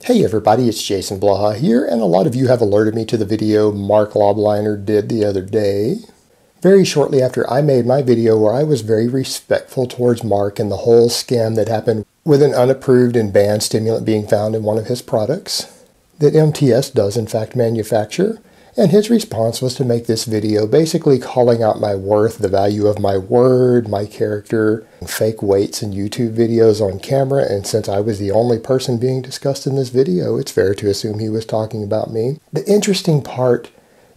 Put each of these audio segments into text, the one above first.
Hey everybody, it's Jason Blaha here, and a lot of you have alerted me to the video Marc Lobliner did the other day. Very shortly after I made my video where I was very respectful towards Marc and the whole scam that happened with an unapproved and banned stimulant being found in one of his products that MTS does in fact manufacture. And his response was to make this video basically calling out my worth, the value of my word, my character, and fake weights in YouTube videos on camera. And since I was the only person being discussed in this video, it's fair to assume he was talking about me. The interesting part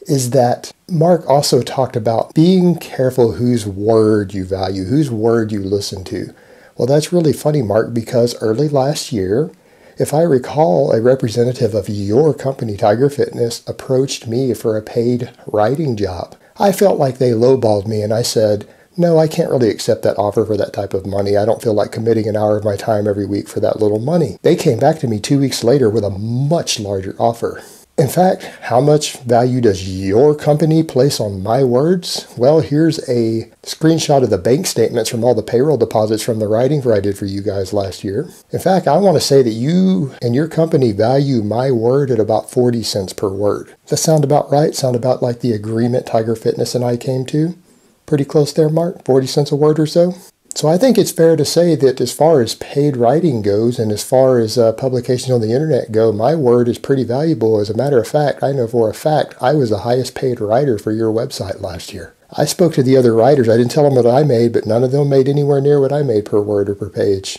is that Marc also talked about being careful whose word you value, whose word you listen to. Well, that's really funny, Marc, because early last year, if I recall, a representative of your company, Tiger Fitness, approached me for a paid writing job. I felt like they lowballed me and I said, no, I can't really accept that offer for that type of money. I don't feel like committing an hour of my time every week for that little money. They came back to me 2 weeks later with a much larger offer. In fact, how much value does your company place on my words? Well, here's a screenshot of the bank statements from all the payroll deposits from the writing I did for you guys last year. In fact, I want to say that you and your company value my word at about 40 cents per word. Does that sound about right? Sound about like the agreement Tiger Fitness and I came to? Pretty close there, Marc? 40 cents a word or so? So I think it's fair to say that as far as paid writing goes and as far as publications on the internet go, my word is pretty valuable. As a matter of fact, I know for a fact I was the highest paid writer for your website last year. I spoke to the other writers. I didn't tell them what I made, but none of them made anywhere near what I made per word or per page.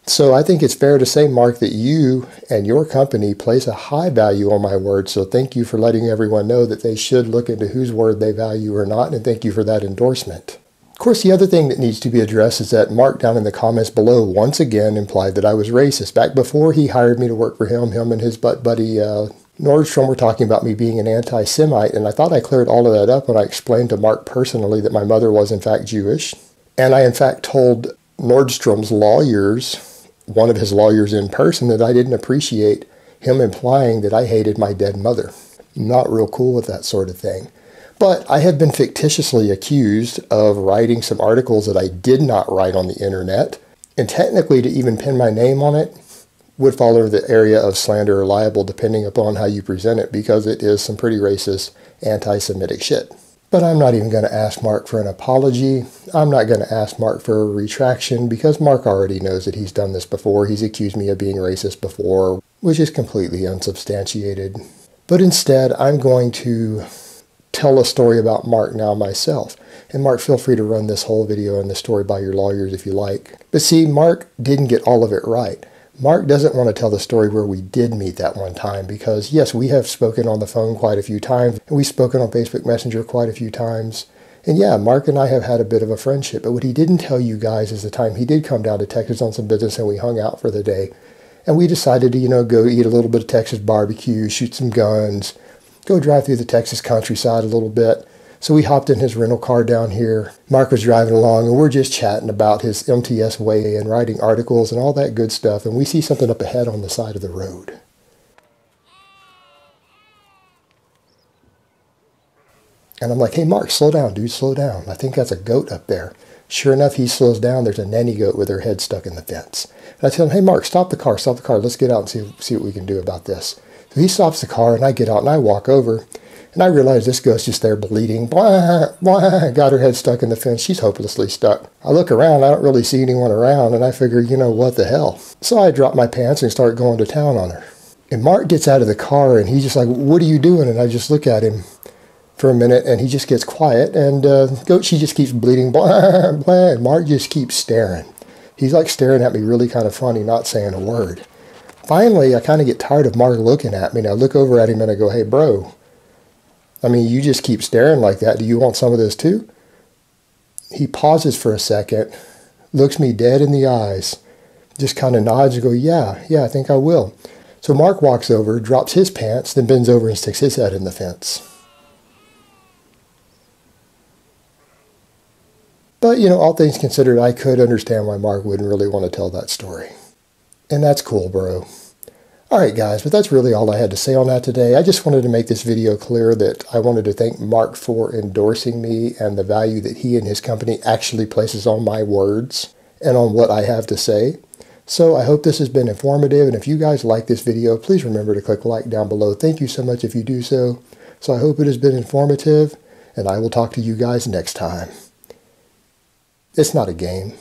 So I think it's fair to say, Marc, that you and your company place a high value on my word. So thank you for letting everyone know that they should look into whose word they value or not, and thank you for that endorsement. Of course, the other thing that needs to be addressed is that Marc down in the comments below once again implied that I was racist. Back before he hired me to work for him and his buddy Nordstrom were talking about me being an anti-Semite, and I thought I cleared all of that up when I explained to Marc personally that my mother was in fact Jewish. And I in fact told Nordstrom's lawyers, one of his lawyers in person, that I didn't appreciate him implying that I hated my dead mother. Not real cool with that sort of thing. But I have been fictitiously accused of writing some articles that I did not write on the internet, and technically to even pin my name on it would fall under the area of slander or libel depending upon how you present it, because it is some pretty racist, anti-Semitic shit. But I'm not even going to ask Marc for an apology. I'm not going to ask Marc for a retraction because Marc already knows that he's done this before. He's accused me of being racist before, which is completely unsubstantiated. But instead, I'm going to tell a story about Marc now myself. And Marc, feel free to run this whole video and this story by your lawyers if you like. But see, Marc didn't get all of it right. Marc doesn't want to tell the story where we did meet that one time because, yes, we have spoken on the phone quite a few times, and we've spoken on Facebook Messenger quite a few times. And yeah, Marc and I have had a bit of a friendship, but what he didn't tell you guys is the time he did come down to Texas on some business and we hung out for the day. And we decided to, go eat a little bit of Texas barbecue, shoot some guns, go drive through the Texas countryside a little bit. So we hopped in his rental car down here. Marc was driving along, and we're just chatting about his MTS way and writing articles and all that good stuff. And we see something up ahead on the side of the road. And I'm like, hey, Marc, slow down, dude, slow down. I think that's a goat up there. Sure enough, he slows down. There's a nanny goat with her head stuck in the fence. And I tell him, hey, Marc, stop the car. Let's get out and see what we can do about this. So he stops the car, and I get out, and I walk over, and I realize this goat's just there bleeding. Blah, blah, got her head stuck in the fence. She's hopelessly stuck. I look around. I don't really see anyone around, and I figure, what the hell? So I drop my pants and start going to town on her. And Marc gets out of the car, and he's just like, what are you doing? And I just look at him for a minute, and he just gets quiet, and the goat, she just keeps bleeding. Blah, blah, and Marc just keeps staring. He's like staring at me really kind of funny, not saying a word. Finally, I kind of get tired of Marc looking at me, and I look over at him and I go, hey, bro, you just keep staring like that. Do you want some of this too? He pauses for a second, looks me dead in the eyes, just kind of nods and goes, yeah, I think I will. So Marc walks over, drops his pants, then bends over and sticks his head in the fence. But, all things considered, I could understand why Marc wouldn't really want to tell that story. And that's cool, bro. Alright guys, but that's really all I had to say on that today. I just wanted to make this video clear that I wanted to thank Marc for endorsing me and the value that he and his company actually places on my words and on what I have to say. So I hope this has been informative, and if you guys like this video, please remember to click like down below. Thank you so much if you do so. So I hope it has been informative, and I will talk to you guys next time. It's not a game.